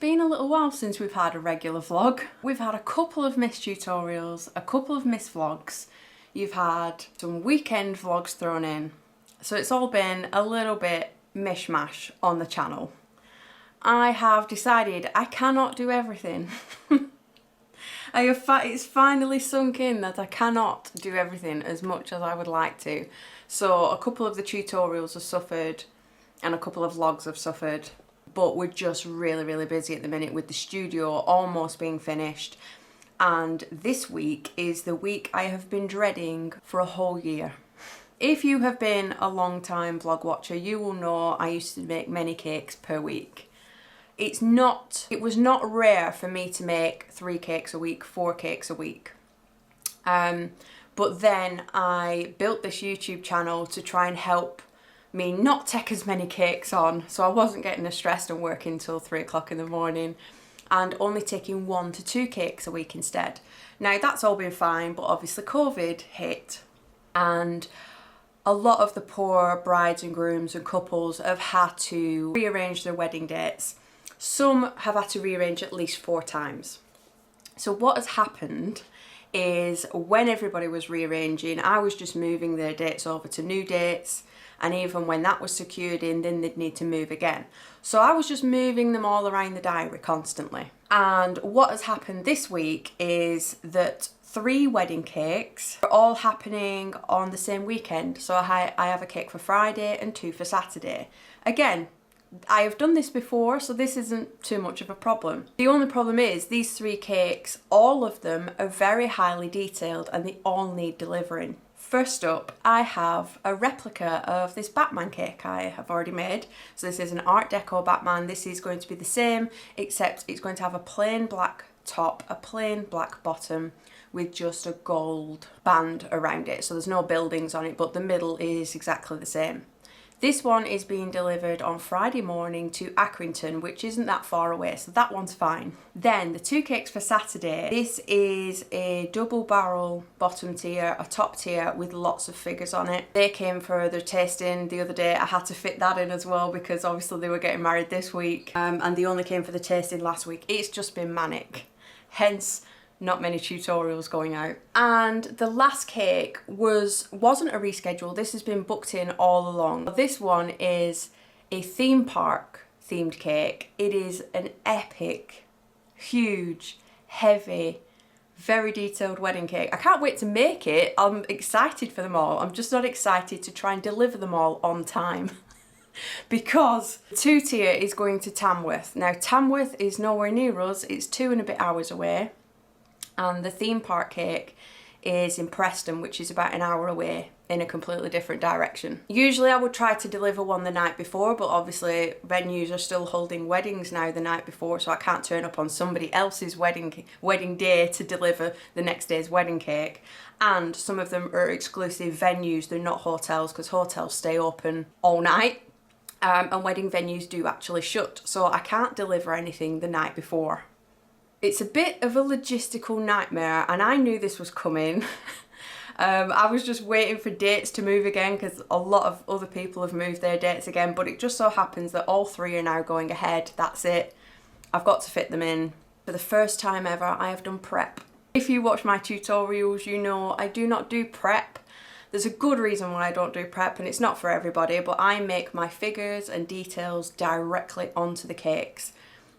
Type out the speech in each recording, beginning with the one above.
been a little while since we've had a regular vlog. We've had a couple of missed tutorials, a couple of missed vlogs. You've had some weekend vlogs thrown in. So it's all been a little bit mishmash on the channel. I have decided I cannot do everything. It's finally sunk in that I cannot do everything as much as I would like to. So a couple of the tutorials have suffered and a couple of vlogs have suffered, but we're just really busy at the minute with the studio almost being finished. And this week is the week I have been dreading for a whole year. If you have been a long time vlog watcher, you will know I used to make many cakes per week. It was not rare for me to make 3 cakes a week, 4 cakes a week. But then I built this YouTube channel to try and help me not take as many cakes on, so I wasn't getting as stressed and working till 3 o'clock in the morning, and only taking 1 to 2 cakes a week instead. Now that's all been fine, but obviously COVID hit, and a lot of the poor brides and grooms and couples have had to rearrange their wedding dates. Some have had to rearrange at least 4 times. So what has happened is when everybody was rearranging, I was just moving their dates over to new dates, and even when that was secured in, then they'd need to move again. So I was just moving them all around the diary constantly. And what has happened this week is that 3 wedding cakes are all happening on the same weekend. So I have a cake for Friday and 2 for Saturday. Again, I have done this before, so this isn't too much of a problem. The only problem is these 3 cakes, all of them are very highly detailed and they all need delivering. First up, I have a replica of this Batman cake I have already made. So this is an Art Deco Batman. This is going to be the same, except it's going to have a plain black top, a plain black bottom with just a gold band around it. So there's no buildings on it, but the middle is exactly the same. This one is being delivered on Friday morning to Accrington, which isn't that far away, so that one's fine. Then the 2 cakes for Saturday. This is a double barrel bottom tier, a top tier with lots of figures on it. They came for their tasting the other day. I had to fit that in as well because obviously they were getting married this week, and they only came for the tasting last week. It's just been manic, hence not many tutorials going out. And the last cake wasn't a reschedule. This has been booked in all along. This one is a theme park themed cake. It is an epic, huge, heavy, very detailed wedding cake. I can't wait to make it. I'm excited for them all. I'm just not excited to try and deliver them all on time. Because the 2 tier is going to Tamworth. Now Tamworth is nowhere near us. It's 2 and a bit hours away. And the theme park cake is in Preston, which is about an hour away in a completely different direction. Usually I would try to deliver one the night before, but obviously venues are still holding weddings now the night before, so I can't turn up on somebody else's wedding day to deliver the next day's wedding cake. And some of them are exclusive venues, they're not hotels, because hotels stay open all night. And wedding venues do actually shut, so I can't deliver anything the night before. It's a bit of a logistical nightmare, and I knew this was coming. I was just waiting for dates to move again because a lot of other people have moved their dates again, but it just so happens that all 3 are now going ahead. That's it. I've got to fit them in. For the first time ever, I have done prep. If you watch my tutorials, you know I do not do prep. There's a good reason why I don't do prep, and it's not for everybody, but I make my figures and details directly onto the cakes.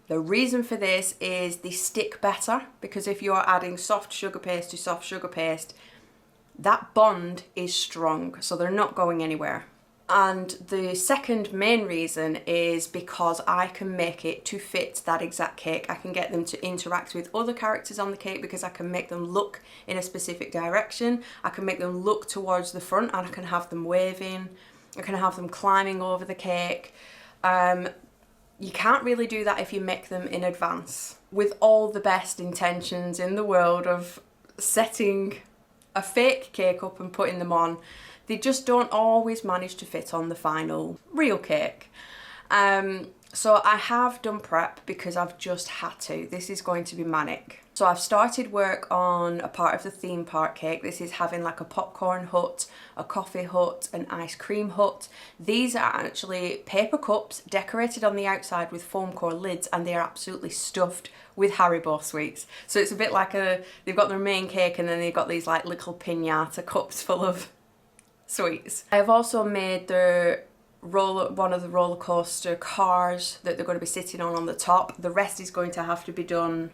The reason for this is they stick better, because if you're adding soft sugar paste to soft sugar paste, that bond is strong, so they're not going anywhere. And the second main reason is because I can make it to fit that exact cake. I can get them to interact with other characters on the cake because I can make them look in a specific direction. I can make them look towards the front, and I can have them waving. I can have them climbing over the cake. You can't really do that if you make them in advance. With all the best intentions in the world of setting a fake cake up and putting them on, they just don't always manage to fit on the final real cake. So I have done prep because I've just had to. This is going to be manic. So I've started work on a part of the theme park cake. This is having like a popcorn hut, a coffee hut, an ice cream hut. These are actually paper cups decorated on the outside with foam core lids, and they are absolutely stuffed with Haribo sweets. So it's a bit like they've got their main cake and then they've got these like little piñata cups full of sweets. I've also made one of the roller coaster cars that they're going to be sitting on the top. The rest is going to have to be done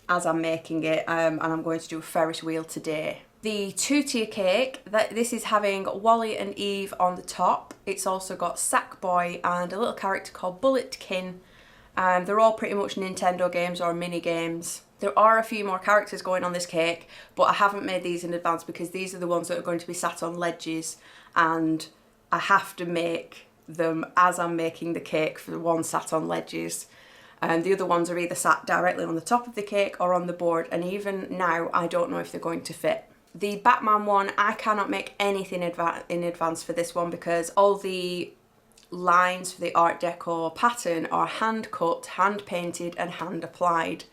as I'm making it, and I'm going to do a Ferris wheel today. The 2-tier cake, this is having Wally and Eve on the top. It's also got Sackboy and a little character called Bulletkin. They're all pretty much Nintendo games or mini games. There are a few more characters going on this cake, but I haven't made these in advance because these are the ones that are going to be sat on ledges, and I have to make them as I'm making the cake for the ones sat on ledges. And the other ones are either sat directly on the top of the cake or on the board, and even now I don't know if they're going to fit. The Batman one, I cannot make anything in advance for this one because all the lines for the art deco pattern are hand cut, hand painted and hand applied.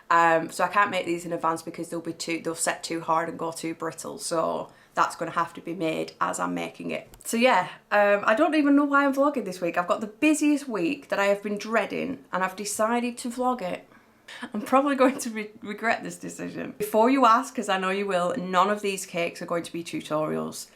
So I can't make these in advance because they'll set too hard and go too brittle. So that's going to have to be made as I'm making it. So yeah, I don't even know why I'm vlogging this week. I've got the busiest week that I have been dreading and I've decided to vlog it. I'm probably going to regret this decision. Before you ask, because I know you will, none of these cakes are going to be tutorials.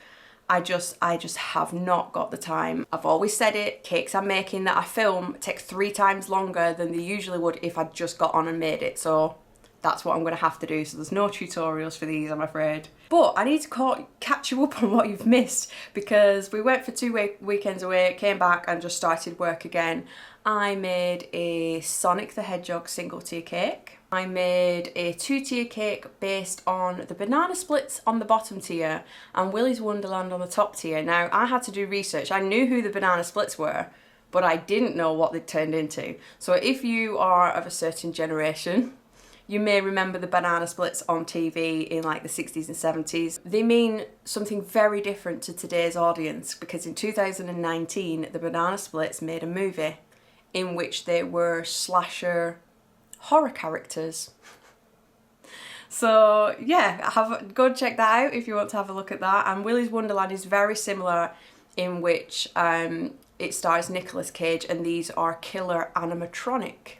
I just have not got the time. I've always said it, cakes I'm making that I film take 3 times longer than they usually would if I just got on and made it. So that's what I'm going to have to do. So there's no tutorials for these, I'm afraid. But I need to catch you up on what you've missed because we went for 2 weekends away, came back and just started work again. I made a Sonic the Hedgehog single tier cake. I made a 2-tier cake based on the banana splits on the bottom tier and Willy's Wonderland on the top tier. Now, I had to do research. I knew who the banana splits were, but I didn't know what they turned into. So if you are of a certain generation, you may remember the banana splits on TV in like the 60s and 70s. They mean something very different to today's audience because in 2019, the banana splits made a movie in which they were slasher horror characters. So yeah, go and check that out if you want to have a look at that. And Willy's Wonderland is very similar in which it stars Nicolas Cage and these are killer animatronic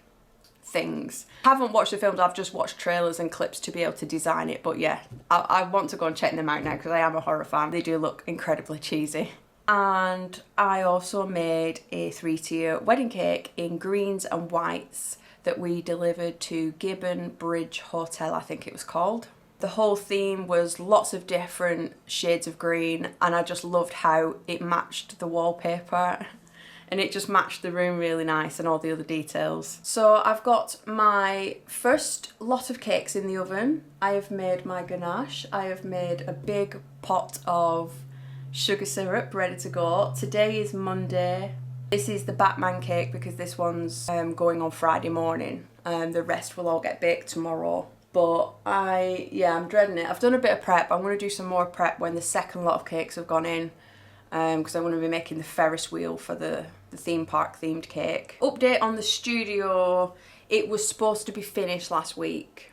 things. I haven't watched the films, I've just watched trailers and clips to be able to design it, but yeah, I want to go and check them out now because I am a horror fan. They do look incredibly cheesy. And I also made a 3-tier wedding cake in greens and whites that we delivered to Gibbon Bridge Hotel, I think it was called. The whole theme was lots of different shades of green and I just loved how it matched the wallpaper and it just matched the room really nice and all the other details. So I've got my first lot of cakes in the oven. I have made my ganache. I have made a big pot of sugar syrup ready to go. Today is Monday. This is the Batman cake because this one's going on Friday morning and the rest will all get baked tomorrow. But I'm dreading it. I've done a bit of prep. I'm going to do some more prep when the second lot of cakes have gone in because I'm going to be making the Ferris wheel for the theme park themed cake. Update on the studio. It was supposed to be finished last week,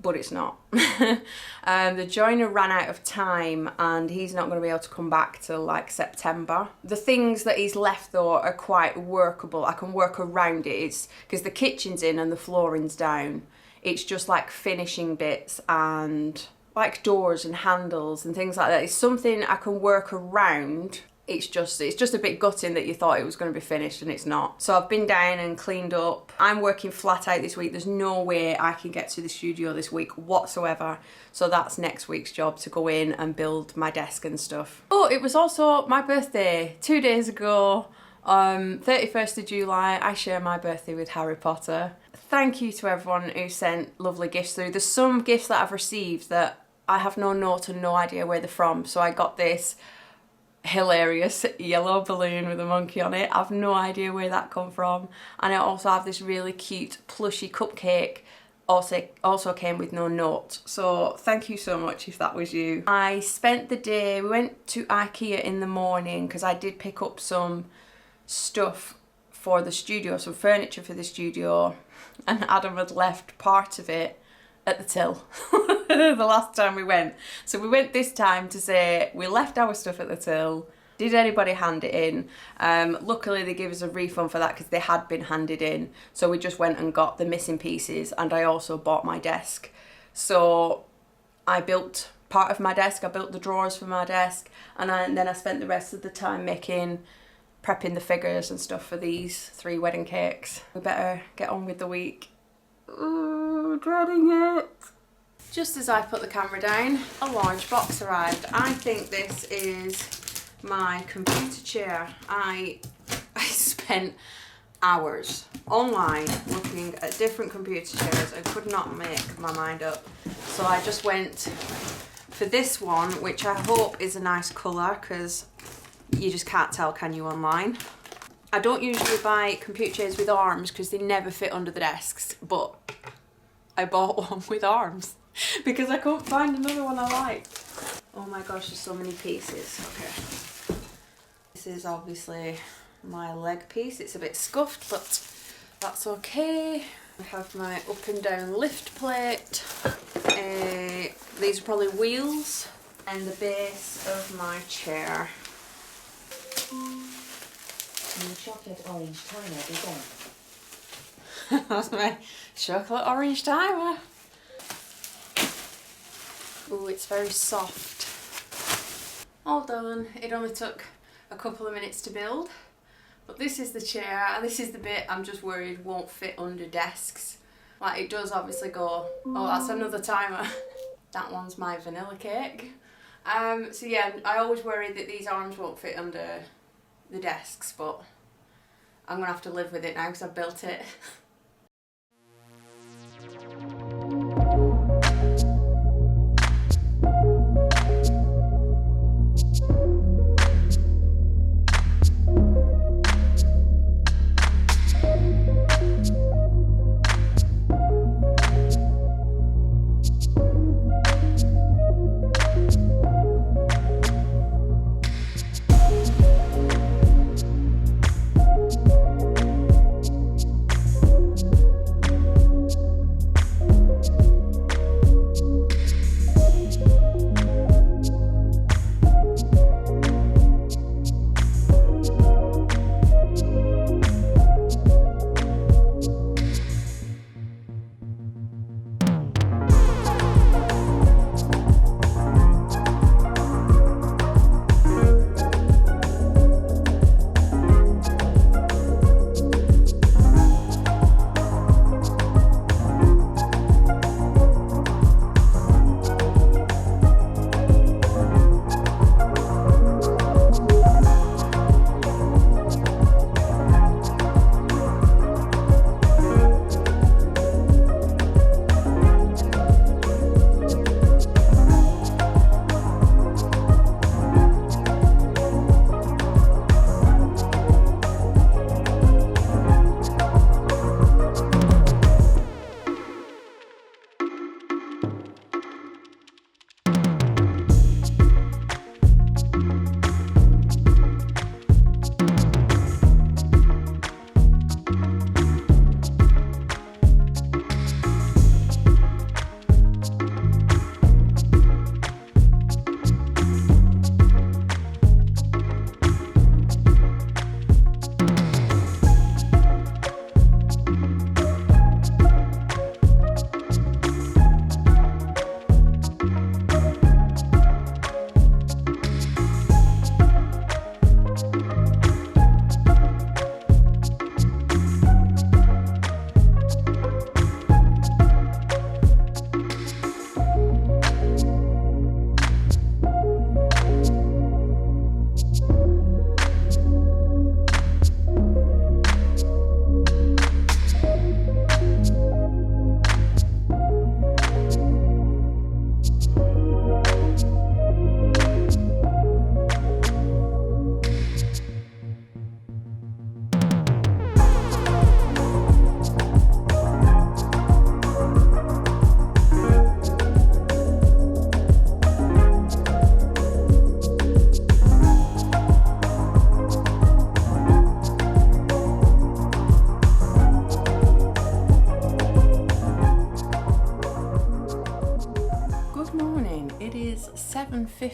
but it's not. The joiner ran out of time and he's not going to be able to come back till like September. The things that he's left though are quite workable. I can work around it. It's because the kitchen's in and the flooring's down. It's just like finishing bits and like doors and handles and things like that. It's something I can work around. It's just a bit gutting that you thought it was going to be finished and it's not. So I've been down and cleaned up. I'm working flat out this week. There's no way I can get to the studio this week whatsoever. So that's next week's job, to go in and build my desk and stuff. Oh, it was also my birthday 2 days ago. 31st of July, I share my birthday with Harry Potter. Thank you to everyone who sent lovely gifts through. There's some gifts that I've received that I have no note and no idea where they're from. So I got this hilarious yellow balloon with a monkey on it. I've no idea where that come from. And I also have this really cute plushy cupcake, also came with no note. So thank you so much if that was you. I spent the day, we went to IKEA in the morning because I did pick up some stuff for the studio, some furniture for the studio, and Adam had left part of it at the till the last time we went. So we went this time to say we left our stuff at the till. Did anybody hand it in? Luckily they gave us a refund for that because they had been handed in. So we just went and got the missing pieces, and I also bought my desk. So I built part of my desk, I built the drawers for my desk, and then I spent the rest of the time prepping the figures and stuff for these 3 wedding cakes. We better get on with the week. Ooh, dreading it. Just as I put the camera down, a large box arrived. I think this is my computer chair. I spent hours online looking at different computer chairs and could not make my mind up. So I just went for this one, which I hope is a nice colour, because you just can't tell, can you, online? I don't usually buy computer chairs with arms because they never fit under the desks, but I bought one with arms because I couldn't find another one I liked. Oh my gosh, there's so many pieces. Okay. This is obviously my leg piece. It's a bit scuffed, but that's okay. I have my up and down lift plate. These are probably wheels, and the base of my chair. And the chocolate orange timer is on. That's my chocolate orange timer. Ooh, it's very soft. All done. It only took a couple of minutes to build. But this is the chair, and this is the bit I'm just worried won't fit under desks. Like, it does obviously go, oh, that's another timer. That one's my vanilla cake. So yeah, I always worry that these arms won't fit under the desks, but I'm gonna have to live with it now because I've built it.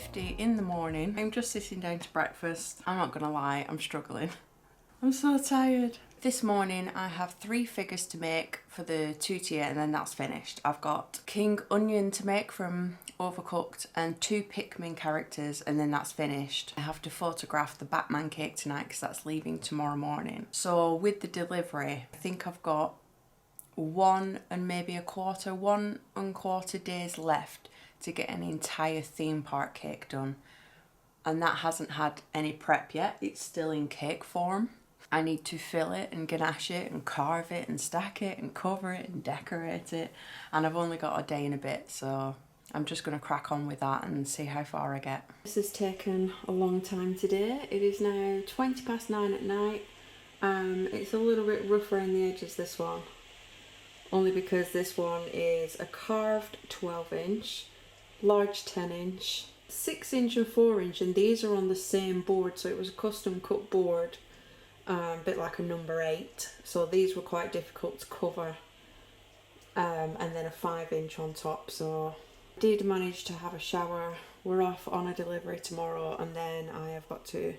8:50 in the morning. I'm just sitting down to breakfast. I'm not gonna lie, I'm struggling. I'm so tired. This morning I have 3 figures to make for the 2-tier and then that's finished. I've got King Onion to make from Overcooked and 2 Pikmin characters and then that's finished. I have to photograph the Batman cake tonight because that's leaving tomorrow morning. So with the delivery, I think I've got 1 1.25 days left to get an entire theme park cake done. And that hasn't had any prep yet. It's still in cake form. I need to fill it and ganache it and carve it and stack it and cover it and decorate it. And I've only got a day and a bit, so I'm just going to crack on with that and see how far I get. This has taken a long time today. It is now 9:20 at night. It's a little bit rough around the edges, this one. Only because this one is a carved 12-inch, large 10-inch, 6-inch and 4-inch, and these are on the same board, so it was a custom cut board. A bit like a number 8, so these were quite difficult to cover, and then a 5-inch on top. So I did manage to have a shower. We're off on a delivery tomorrow and then I have got to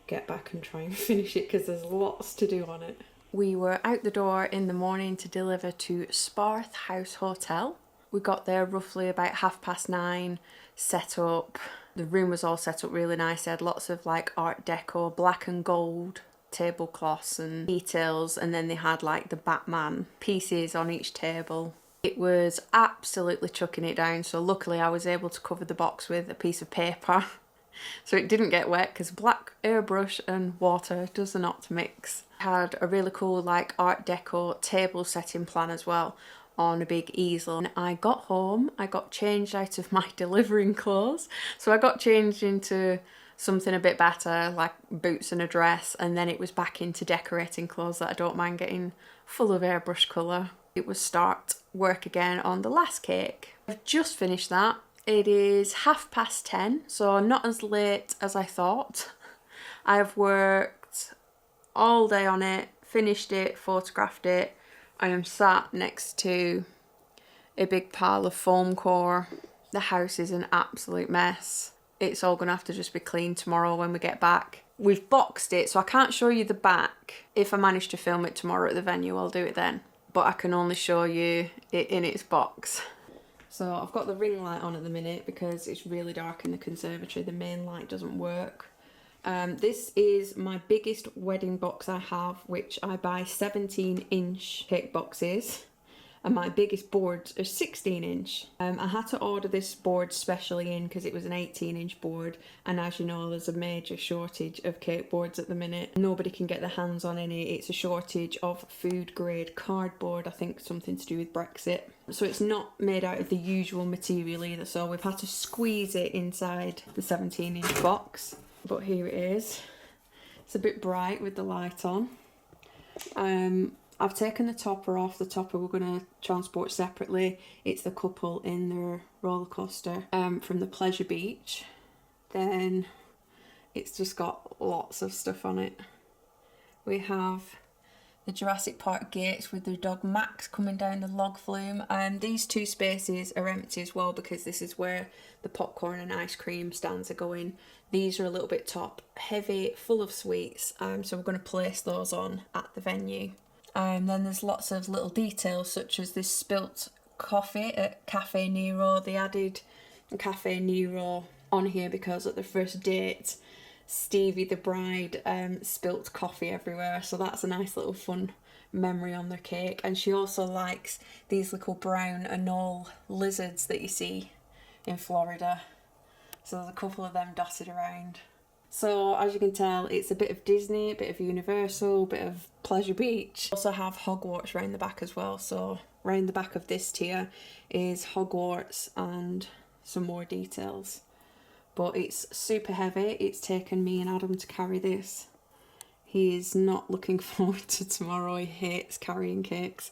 get back and try and finish it because there's lots to do on it. We were out the door in the morning to deliver to Sparth House Hotel. We got there roughly about 9:30, set up. The room was all set up really nice. They had lots of like art deco, black and gold tablecloths and details, and then they had like the Batman pieces on each table. It was absolutely chucking it down, so luckily I was able to cover the box with a piece of paper so it didn't get wet because black airbrush and water does not mix. Had a really cool like art deco table setting plan as well on a big easel. And I got home, I got changed out of my delivering clothes, so I got changed into something a bit better like boots and a dress, and then it was back into decorating clothes that I don't mind getting full of airbrush colour. It was start work again on the last cake. I've just finished that. It is 10:30, so not as late as I thought. I've worked all day on it, finished it, photographed it. I am sat next to a big pile of foam core. The house is an absolute mess. It's all gonna have to just be cleaned tomorrow when we get back. We've boxed it, so I can't show you the back. If I manage to film it tomorrow at the venue, I'll do it then. But I can only show you it in its box. So I've got the ring light on at the minute because it's really dark in the conservatory. The main light doesn't work. This is my biggest wedding box I have, which I buy 17-inch cake boxes. And my biggest boards are 16-inch. I had to order this board specially in because it was an 18-inch board, and as you know there's a major shortage of cake boards at the minute. Nobody can get their hands on any. It's a shortage of food grade cardboard, I think something to do with Brexit. So it's not made out of the usual material either, so we've had to squeeze it inside the 17-inch box. But here it is. It's a bit bright with the light on. I've taken the topper off. The topper we're going to transport separately. It's the couple in their roller coaster from the Pleasure Beach. Then it's just got lots of stuff on it. We have the Jurassic Park gates with their dog Max coming down the log flume. These 2 spaces are empty as well because this is where the popcorn and ice cream stands are going. These are a little bit top heavy, full of sweets, so we're going to place those on at the venue. And then there's lots of little details such as this spilt coffee at Cafe Nero. They added Cafe Nero on here because at the first date Stevie the bride spilt coffee everywhere, so that's a nice little fun memory on their cake. And she also likes these little brown anole lizards that you see in Florida, so there's a couple of them dotted around. So as you can tell, it's a bit of Disney, a bit of Universal, a bit of Pleasure Beach. Also have Hogwarts around the back as well, so around the back of this tier is Hogwarts and some more details. But it's super heavy. It's taken me and Adam to carry this. He is not looking forward to tomorrow. He hates carrying cakes,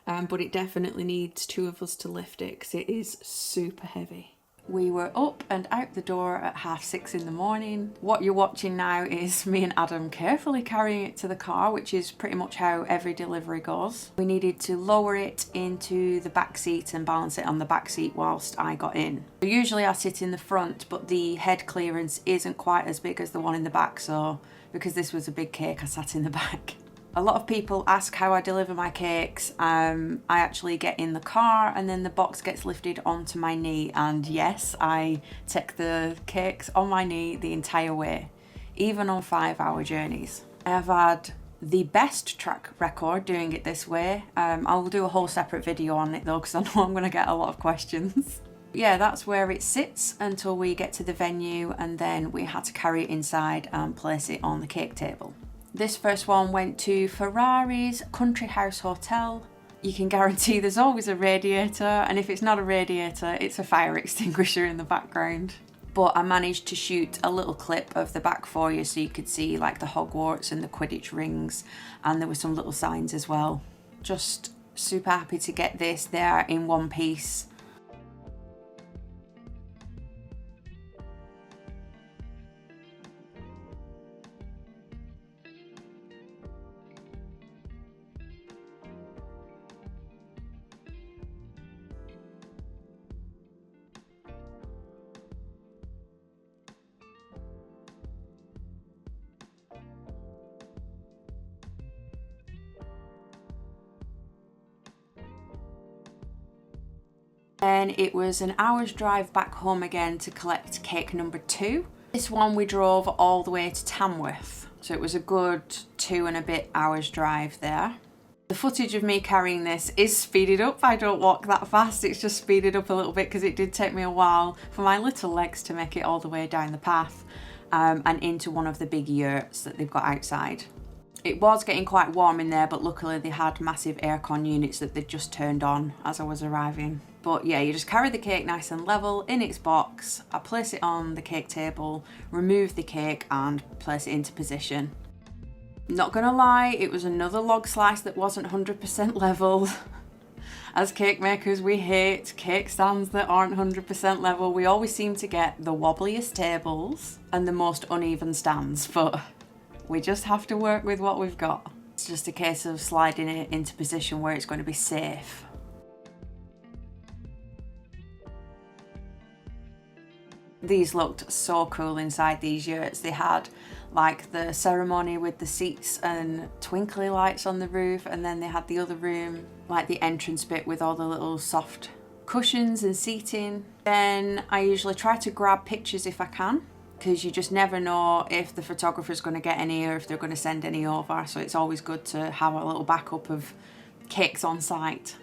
but it definitely needs 2 of us to lift it because it is super heavy. We were up and out the door at 6:30 in the morning. What you're watching now is me and Adam carefully carrying it to the car, which is pretty much how every delivery goes. We needed to lower it into the back seat and balance it on the back seat whilst I got in. So usually I sit in the front, but the head clearance isn't quite as big as the one in the back, so because this was a big cake, I sat in the back. A lot of people ask how I deliver my cakes. I actually get in the car and then the box gets lifted onto my knee, and yes, I take the cakes on my knee the entire way, even on 5-hour journeys. I have had the best track record doing it this way. I'll do a whole separate video on it though, because I know I'm going to get a lot of questions. Yeah, that's where it sits until we get to the venue, and then we had to carry it inside and place it on the cake table. This first one went to Ferrari's Country House Hotel. You can guarantee there's always a radiator, and if it's not a radiator, it's a fire extinguisher in the background. But I managed to shoot a little clip of the back for you so you could see like the Hogwarts and the Quidditch rings, and there were some little signs as well. Just super happy to get this there in one piece. Then it was an hour's drive back home again to collect cake number 2. This one we drove all the way to Tamworth, so it was a good 2 and a bit hours drive there. The footage of me carrying this is speeded up. I don't walk that fast, it's just speeded up a little bit because it did take me a while for my little legs to make it all the way down the path and into one of the big yurts that they've got outside. It was getting quite warm in there, but luckily they had massive aircon units that they'd just turned on as I was arriving. But yeah, you just carry the cake nice and level in its box. I place it on the cake table, remove the cake and place it into position. Not gonna lie, it was another log slice that wasn't 100% level. As cake makers, we hate cake stands that aren't 100% level. We always seem to get the wobbliest tables and the most uneven stands, but we just have to work with what we've got. It's just a case of sliding it into position where it's going to be safe. These looked so cool inside these yurts. They had like the ceremony with the seats and twinkly lights on the roof, and then they had the other room, like the entrance bit with all the little soft cushions and seating. Then I usually try to grab pictures if I can, because you just never know if the photographer's going to get any or if they're going to send any over, so it's always good to have a little backup of cakes on site.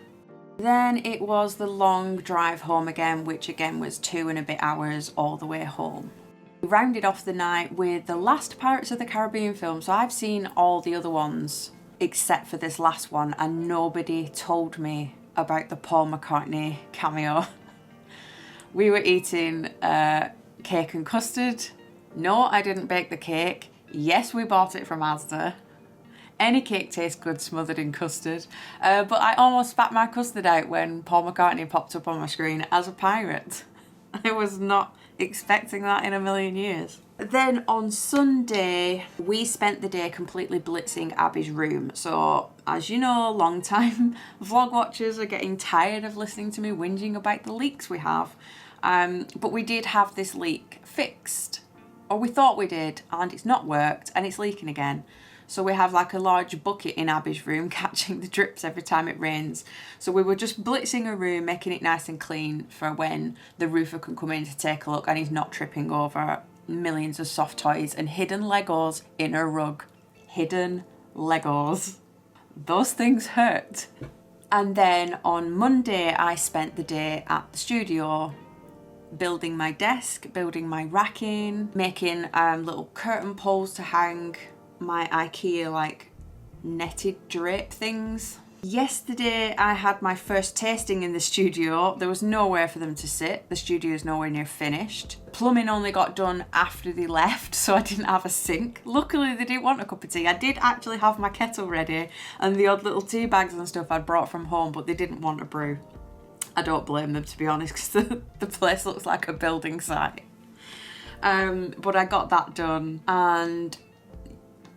Then it was the long drive home again, which again was 2 and a bit hours all the way home. We rounded off the night with the last Pirates of the Caribbean film, so I've seen all the other ones except for this last one, and nobody told me about the Paul McCartney cameo. We were eating cake and custard. No, I didn't bake the cake. Yes, we bought it from Asda. Any cake tastes good smothered in custard. But I almost spat my custard out when Paul McCartney popped up on my screen as a pirate. I was not expecting that in a million years. Then on Sunday, we spent the day completely blitzing Abby's room. So, as you know, long-time vlog watchers are getting tired of listening to me whinging about the leaks we have. But we did have this leak fixed, or we thought we did, and it's not worked and it's leaking again. So we have like a large bucket in Abby's room catching the drips every time it rains. So we were just blitzing her room, making it nice and clean for when the roofer can come in to take a look and he's not tripping over millions of soft toys and hidden Legos in her rug. Hidden Legos. Those things hurt. And then on Monday, I spent the day at the studio building my desk, building my racking, making little curtain poles to hang my IKEA like netted drape things. Yesterday I had my first tasting in the studio. There was nowhere for them to sit. The studio is nowhere near finished. Plumbing only got done after they left, so I didn't have a sink. Luckily they didn't want a cup of tea. I did actually have my kettle ready and the odd little tea bags and stuff I'd brought from home, but they didn't want a brew. I don't blame them, to be honest, because the place looks like a building site. But I got that done, and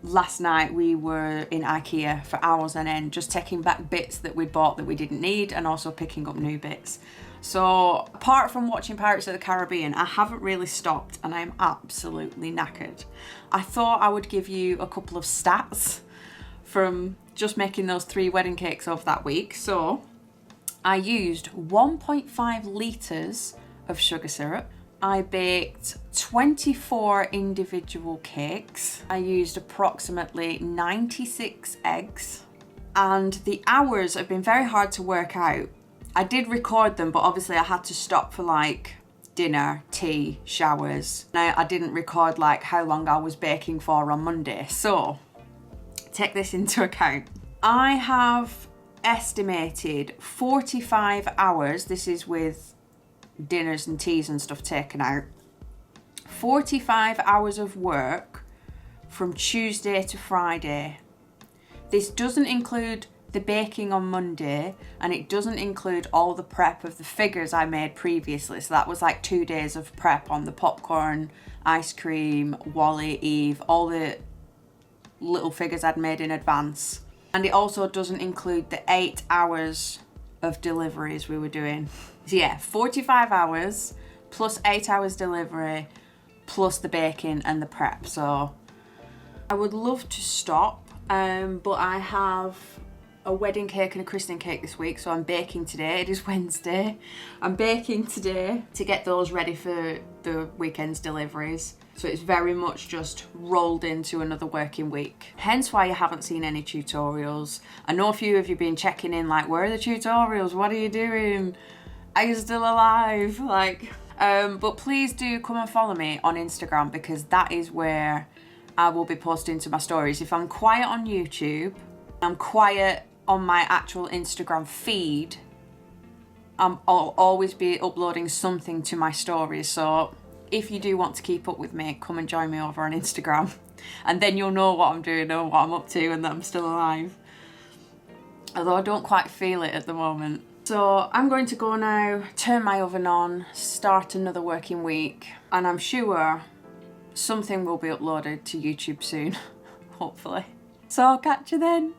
last night we were in IKEA for hours on end, just taking back bits that we'd bought that we didn't need, and also picking up new bits. So apart from watching Pirates of the Caribbean, I haven't really stopped, and I'm absolutely knackered. I thought I would give you a couple of stats from just making those 3 wedding cakes over that week. So I used 1.5 litres of sugar syrup. I baked 24 individual cakes. I used approximately 96 eggs. And the hours have been very hard to work out. I did record them, but obviously I had to stop for like dinner, tea, showers. Now, I didn't record like how long I was baking for on Monday. So take this into account. I have estimated 45 hours. This is with dinners and teas and stuff taken out. 45 hours of work from Tuesday to Friday. This doesn't include the baking on Monday, and it doesn't include all the prep of the figures I made previously. So that was like 2 days of prep on the popcorn, ice cream, Wally, Eve, all the little figures I'd made in advance. And it also doesn't include the 8 hours of deliveries we were doing. So yeah, 45 hours plus 8 hours delivery plus the baking and the prep. So I would love to stop, but I have a wedding cake and a christening cake this week, so I'm baking today. It is Wednesday. I'm baking today to get those ready for the weekend's deliveries. So it's very much just rolled into another working week. Hence why you haven't seen any tutorials. I know a few of you have been checking in like, where are the tutorials? What are you doing? Are you still alive? But please do come and follow me on Instagram, because that is where I will be posting to my stories. If I'm quiet on YouTube, I'm quiet on my actual Instagram feed, I'll always be uploading something to my stories. So if you do want to keep up with me, come and join me over on Instagram, and then you'll know what I'm doing and what I'm up to, and that I'm still alive. Although I don't quite feel it at the moment. So I'm going to go now, turn my oven on, start another working week, and I'm sure something will be uploaded to YouTube soon, hopefully. So I'll catch you then.